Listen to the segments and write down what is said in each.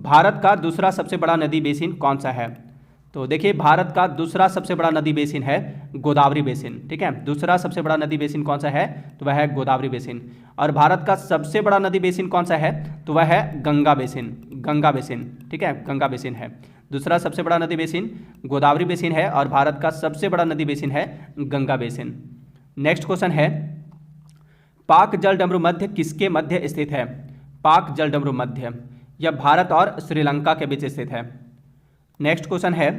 भारत का दूसरा सबसे बड़ा नदी बेसिन कौन सा है? तो देखिए, भारत का दूसरा सबसे बड़ा नदी बेसिन है गोदावरी बेसिन। ठीक है, दूसरा सबसे बड़ा नदी बेसिन कौन सा है? तो वह है गोदावरी बेसिन। और भारत का सबसे बड़ा नदी बेसिन कौन सा है? तो वह है गंगा बेसिन। गंगा बेसिन, ठीक है, गंगा बेसिन है। दूसरा सबसे बड़ा नदी बेसिन गोदावरी बेसिन है और भारत का सबसे बड़ा नदी बेसिन है गंगा बेसिन। नेक्स्ट क्वेश्चन है, पाक जलडमरू मध्य किसके मध्य स्थित है? पाक जलडमरू मध्य, यह भारत और श्रीलंका के बीच स्थित है। नेक्स्ट क्वेश्चन है,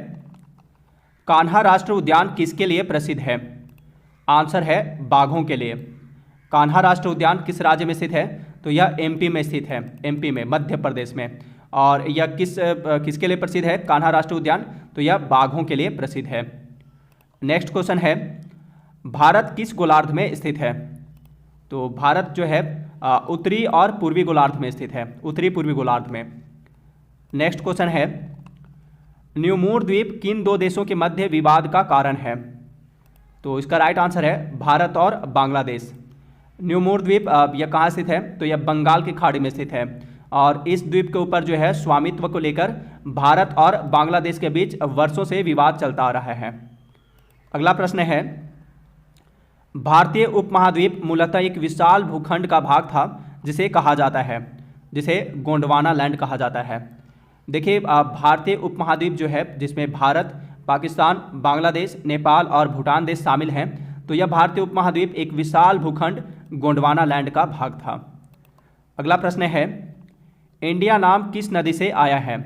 कान्हा राष्ट्रीय उद्यान किसके लिए प्रसिद्ध है? आंसर है बाघों के लिए। कान्हा राष्ट्रीय उद्यान किस राज्य में स्थित है? तो यह एमपी में स्थित है, एमपी में, मध्य प्रदेश में। और यह किसके लिए प्रसिद्ध है कान्हा राष्ट्रीय उद्यान? तो यह बाघों के लिए प्रसिद्ध है। नेक्स्ट क्वेश्चन है, भारत किस गोलार्ध में स्थित है? तो भारत जो है उत्तरी और पूर्वी गोलार्ध में स्थित है, उत्तरी पूर्वी गोलार्ध में। नेक्स्ट क्वेश्चन है, न्यूमूर द्वीप किन दो देशों के मध्य विवाद का कारण है? तो इसका राइट आंसर है भारत और बांग्लादेश। न्यूमूर द्वीप यह कहाँ स्थित है? तो यह बंगाल की खाड़ी में स्थित है और इस द्वीप के ऊपर जो है स्वामित्व को लेकर भारत और बांग्लादेश के बीच वर्षों से विवाद चलता आ रहा है। अगला प्रश्न है, भारतीय उपमहाद्वीप मूलतः एक विशाल भूखंड का भाग था जिसे कहा जाता है, जिसे गोंडवाना लैंड कहा जाता है। देखिए, भारतीय उपमहाद्वीप जो है जिसमें भारत, पाकिस्तान, बांग्लादेश, नेपाल और भूटान देश शामिल हैं, तो यह भारतीय उपमहाद्वीप एक विशाल भूखंड गोंडवाना लैंड का भाग था। अगला प्रश्न है, इंडिया नाम किस नदी से आया है?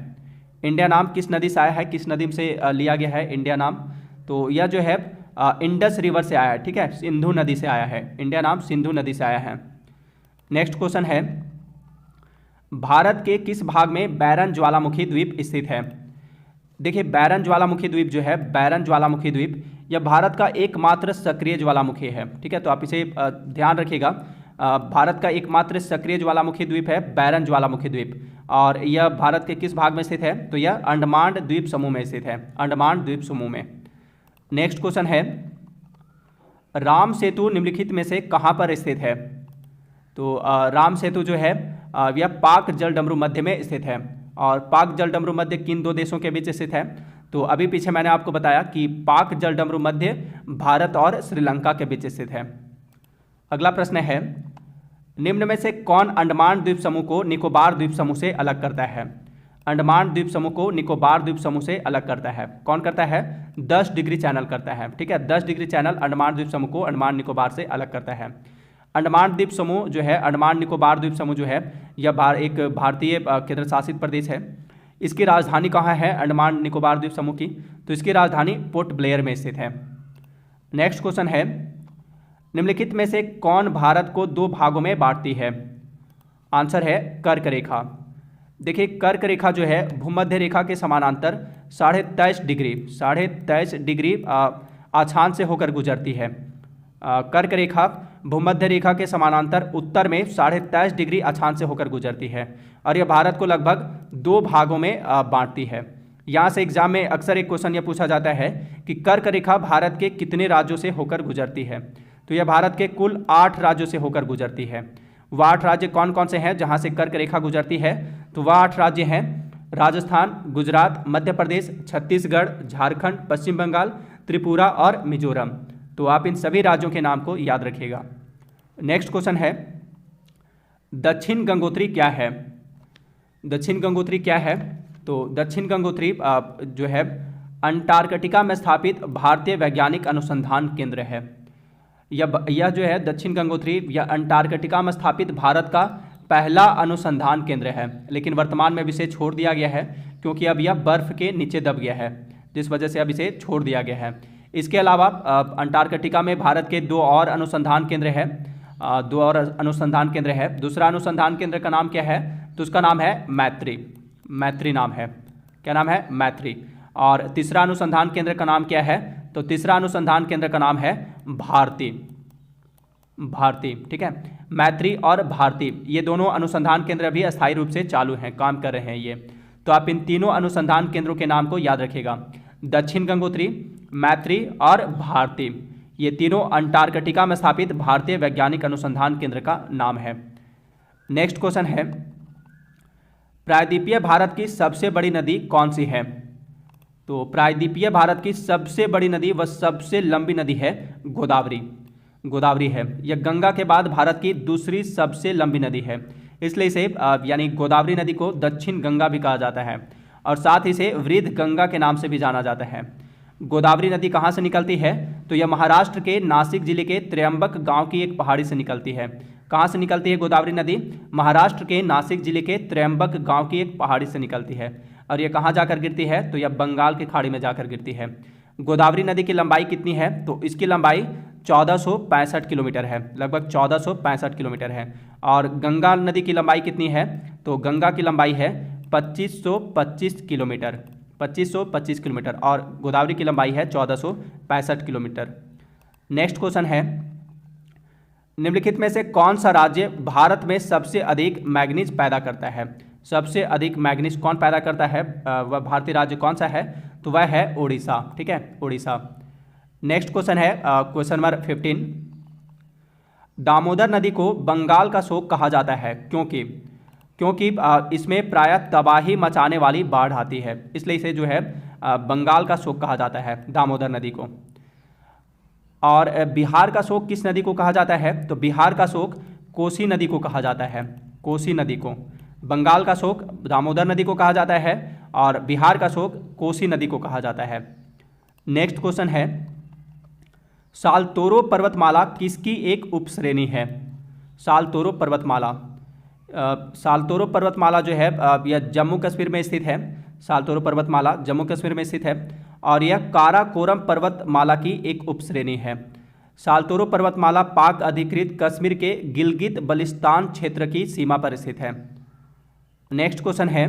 इंडिया नाम किस नदी से आया है, किस नदी से लिया गया है इंडिया नाम? तो यह जो है इंडस रिवर से आया है। ठीक है, सिंधु नदी से आया है, इंडिया नाम सिंधु नदी से आया है। नेक्स्ट क्वेश्चन है, भारत के किस भाग में बैरन ज्वालामुखी द्वीप स्थित है? देखिए, बैरन ज्वालामुखी द्वीप जो है, बैरन ज्वालामुखी द्वीप, यह भारत का एकमात्र सक्रिय ज्वालामुखी है। ठीक है, तो आप इसे ध्यान रखिएगा। भारत का एकमात्र सक्रिय ज्वालामुखी द्वीप है बैरन ज्वालामुखी द्वीप और यह भारत के किस भाग में स्थित है? तो यह अंडमान द्वीप समूह में स्थित है, अंडमान द्वीप समूह में। नेक्स्ट क्वेश्चन है, राम सेतु निम्नलिखित में से कहाँ पर स्थित है? तो राम सेतु जो है यह पाक जलडमरू मध्य में स्थित है और पाक जलडमरू मध्य किन दो देशों के बीच स्थित है? तो अभी पीछे मैंने आपको बताया कि पाक जलडमरू मध्य भारत और श्रीलंका के बीच स्थित है। अगला प्रश्न है, निम्न में से कौन अंडमान द्वीप समूह को निकोबार द्वीप समूह से अलग करता है? अंडमान द्वीप समूह को निकोबार द्वीप समूह से अलग करता है, कौन करता है? 10 डिग्री चैनल करता है। ठीक है, 10 डिग्री चैनल अंडमान द्वीप समूह को अंडमान निकोबार से अलग करता है। अंडमान द्वीप समूह जो है, अंडमान निकोबार द्वीप समूह जो है, यह एक भारतीय केंद्र शासित प्रदेश है। इसकी राजधानी कहाँ है अंडमान निकोबार द्वीप समूह की? तो इसकी राजधानी पोर्ट ब्लेयर में स्थित है। नेक्स्ट क्वेश्चन है, निम्नलिखित में से कौन भारत को दो भागों में बांटती है? आंसर है कर्क रेखा। देखिए, कर्क रेखा जो है भूमध्य रेखा के समानांतर 23.5 डिग्री आछान से होकर गुजरती है। कर्क रेखा भूमध्य रेखा के समानांतर उत्तर में 23.5 डिग्री आछान से होकर गुजरती है और यह भारत को लगभग दो भागों में बांटती है। यहाँ से एग्जाम में अक्सर एक क्वेश्चन यह पूछा जाता है कि कर्क रेखा भारत के कितने राज्यों से होकर गुजरती है? तो यह भारत के कुल 8 राज्यों से होकर गुजरती है। वह 8 राज्य कौन कौन से हैं जहाँ से कर्क रेखा गुजरती है? तो वह 8 राज्य हैं राजस्थान, गुजरात, मध्य प्रदेश, छत्तीसगढ़, झारखंड, पश्चिम बंगाल, त्रिपुरा और मिजोरम। तो आप इन सभी राज्यों के नाम को याद रखिएगा। नेक्स्ट क्वेश्चन है, दक्षिण गंगोत्री क्या है? दक्षिण गंगोत्री क्या है? तो दक्षिण गंगोत्री जो है अंटार्कटिका में स्थापित भारतीय वैज्ञानिक अनुसंधान केंद्र है। यह जो है दक्षिण गंगोत्री, यह अंटार्कटिका में स्थापित भारत का पहला अनुसंधान केंद्र है, लेकिन वर्तमान में अब इसे छोड़ दिया गया है क्योंकि अब यह बर्फ के नीचे दब गया है, जिस वजह से अब इसे छोड़ दिया गया है। इसके अलावा अंटार्कटिका में भारत के 2 और अनुसंधान केंद्र है, 2 और अनुसंधान केंद्र है। दूसरा अनुसंधान केंद्र का नाम क्या है? तो उसका नाम है मैत्री, मैत्री नाम है। क्या नाम है? मैत्री। और तीसरा अनुसंधान केंद्र का नाम क्या है? तो तीसरा अनुसंधान केंद्र का नाम है भारती, भारती। ठीक है, मैत्री और भारती, ये दोनों अनुसंधान केंद्र भी अस्थायी रूप से चालू हैं, काम कर रहे हैं ये। तो आप इन तीनों अनुसंधान केंद्रों के नाम को याद रखिएगा, दक्षिण गंगोत्री, मैत्री और भारती। ये तीनों अंटार्कटिका में स्थापित भारतीय वैज्ञानिक अनुसंधान केंद्र का नाम है। नेक्स्ट क्वेश्चन है, प्रायद्वीपीय भारत की सबसे बड़ी नदी कौन सी है? तो प्रायद्वीपीय भारत की सबसे बड़ी नदी व सबसे लंबी नदी है गोदावरी। गोदावरी है। यह गंगा के बाद भारत की दूसरी सबसे लंबी नदी है, इसलिए इसे यानी गोदावरी नदी को दक्षिण गंगा भी कहा जाता है और साथ ही इसे वृद्ध गंगा के नाम से भी जाना जाता है। गोदावरी नदी कहाँ से निकलती है? तो यह महाराष्ट्र के नासिक जिले के त्र्यंबक गांव की एक पहाड़ी से निकलती है। कहाँ से निकलती है गोदावरी नदी? महाराष्ट्र के नासिक जिले के त्र्यंबक गांव की एक पहाड़ी से निकलती है। और यह कहाँ जाकर गिरती है? तो यह बंगाल की खाड़ी में जाकर गिरती है। गोदावरी नदी की लंबाई कितनी है? तो इसकी लंबाई 1465 किलोमीटर है, लगभग 1465 किलोमीटर है। और गंगा नदी की लंबाई कितनी है? तो गंगा की लंबाई है 2525 किलोमीटर, 2525 किलोमीटर, और गोदावरी की लंबाई है 1465 किलोमीटर। नेक्स्ट क्वेश्चन है, निम्नलिखित में से कौन सा राज्य भारत में सबसे अधिक मैग्नीज पैदा करता है? सबसे अधिक मैग्नीज कौन पैदा करता है? वह भारतीय राज्य कौन सा है? तो वह है उड़ीसा। ठीक है, उड़ीसा। नेक्स्ट क्वेश्चन है क्वेश्चन नंबर 15। दामोदर नदी को बंगाल का शोक कहा जाता है क्योंकि इसमें प्रायः तबाही मचाने वाली बाढ़ आती है, इसलिए इसे जो है बंगाल का शोक कहा जाता है, दामोदर नदी को। और बिहार का शोक किस नदी को कहा जाता है? तो बिहार का शोक कोसी नदी को कहा जाता है, कोसी नदी को। बंगाल का शोक दामोदर नदी को कहा जाता है और बिहार का शोक कोसी नदी को कहा जाता है। नेक्स्ट क्वेश्चन है, सालतोरो पर्वतमाला किसकी एक उपश्रेणी है? सालतोरो पर्वतमाला, सालतोरो पर्वतमाला जो है यह जम्मू कश्मीर में स्थित है। सालतोरो पर्वतमाला जम्मू कश्मीर में स्थित है और यह काराकोरम पर्वतमाला की एक उपश्रेणी है। सालतोरो पर्वतमाला पाक अधिकृत कश्मीर के गिलगित बल्तिस्तान क्षेत्र की सीमा पर स्थित है। नेक्स्ट क्वेश्चन है,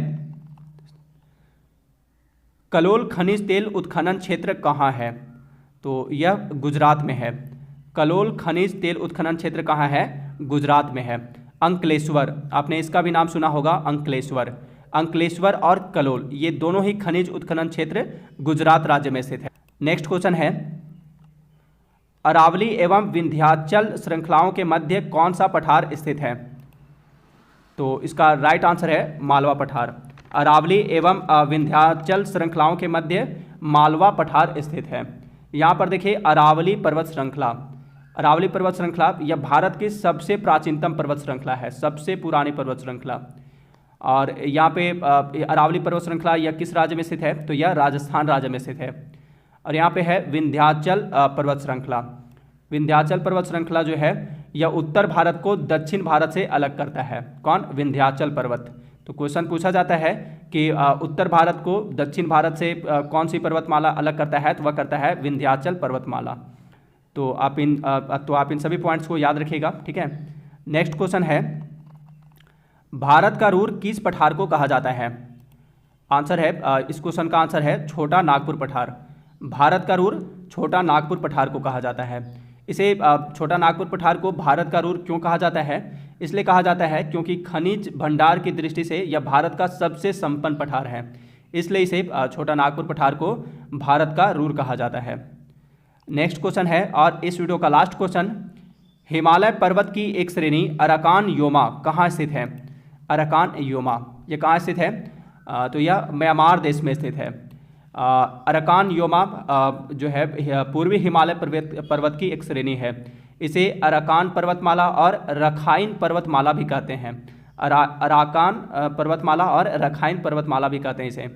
कलोल खनिज तेल उत्खनन क्षेत्र कहाँ है? तो यह गुजरात में है। कलोल खनिज तेल उत्खनन क्षेत्र कहाँ है? गुजरात में है। अंकलेश्वर, आपने इसका भी नाम सुना होगा, अंकलेश्वर। अंकलेश्वर और कलोल ये दोनों ही खनिज उत्खनन क्षेत्र गुजरात राज्य में स्थित है। नेक्स्ट क्वेश्चन है, अरावली एवं विंध्याचल श्रृंखलाओं के मध्य कौन सा पठार स्थित है? तो इसका राइट आंसर है मालवा पठार। अरावली एवं विंध्याचल श्रृंखलाओं के मध्य मालवा पठार स्थित है। यहाँ पर देखिए अरावली पर्वत श्रृंखला, अरावली पर्वत श्रृंखला यह भारत की सबसे प्राचीनतम पर्वत श्रृंखला है, सबसे पुरानी पर्वत श्रृंखला। और यहाँ पे अरावली पर्वत श्रृंखला यह किस राज्य में स्थित है? तो यह राजस्थान राज्य में स्थित है। और यहाँ पे है विंध्याचल पर्वत श्रृंखला। विंध्याचल पर्वत श्रृंखला जो है यह उत्तर भारत को दक्षिण भारत से अलग करता है। कौन? विंध्याचल पर्वत। तो क्वेश्चन पूछा जाता है कि उत्तर भारत को दक्षिण भारत से कौन सी पर्वतमाला अलग करता है? तो वह करता है विंध्याचल पर्वतमाला। तो आप इन सभी पॉइंट्स को याद रखिएगा। ठीक है। नेक्स्ट क्वेश्चन है, भारत का रूर किस पठार को कहा जाता है? आंसर है इस क्वेश्चन का आंसर है छोटा नागपुर पठार। भारत का रूर छोटा नागपुर पठार को कहा जाता है। इसे छोटा नागपुर पठार को भारत का रूर क्यों कहा जाता है? इसलिए कहा जाता है क्योंकि खनिज भंडार की दृष्टि से यह भारत का सबसे संपन्न पठार है, इसलिए इसे छोटा नागपुर पठार को भारत का रूर कहा जाता है। नेक्स्ट क्वेश्चन है और इस वीडियो का लास्ट क्वेश्चन, हिमालय पर्वत की एक श्रेणी अराकान योमा कहाँ स्थित है? अराकान योमा ये कहाँ स्थित है? तो यह म्यांमार देश में स्थित है। अराकान योमा जो है पूर्वी हिमालय पर्वत की एक श्रेणी है। इसे अराकान पर्वतमाला और रखाइन पर्वतमाला भी कहते हैं। अराकान पर्वतमाला और रखाइन पर्वतमाला भी कहते हैं इसे।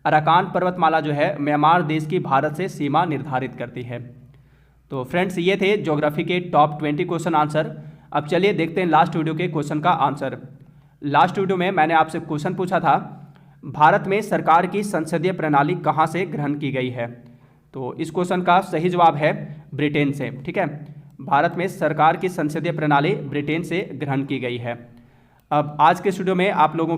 अराकान पर्वतमाला जो है म्यांमार देश की भारत से सीमा निर्धारित करती है। तो फ्रेंड्स ये थे ज्योग्राफी के टॉप 20 क्वेश्चन आंसर। अब चलिए देखते हैं लास्ट वीडियो के क्वेश्चन का आंसर। लास्ट वीडियो में मैंने आपसे क्वेश्चन पूछा था, भारत में सरकार की संसदीय प्रणाली कहाँ से ग्रहण की गई है? तो इस क्वेश्चन का सही जवाब है ब्रिटेन से। ठीक है, भारत में सरकार की संसदीय प्रणाली ब्रिटेन से ग्रहण की गई है। अब आज के वीडियो में आप लोगों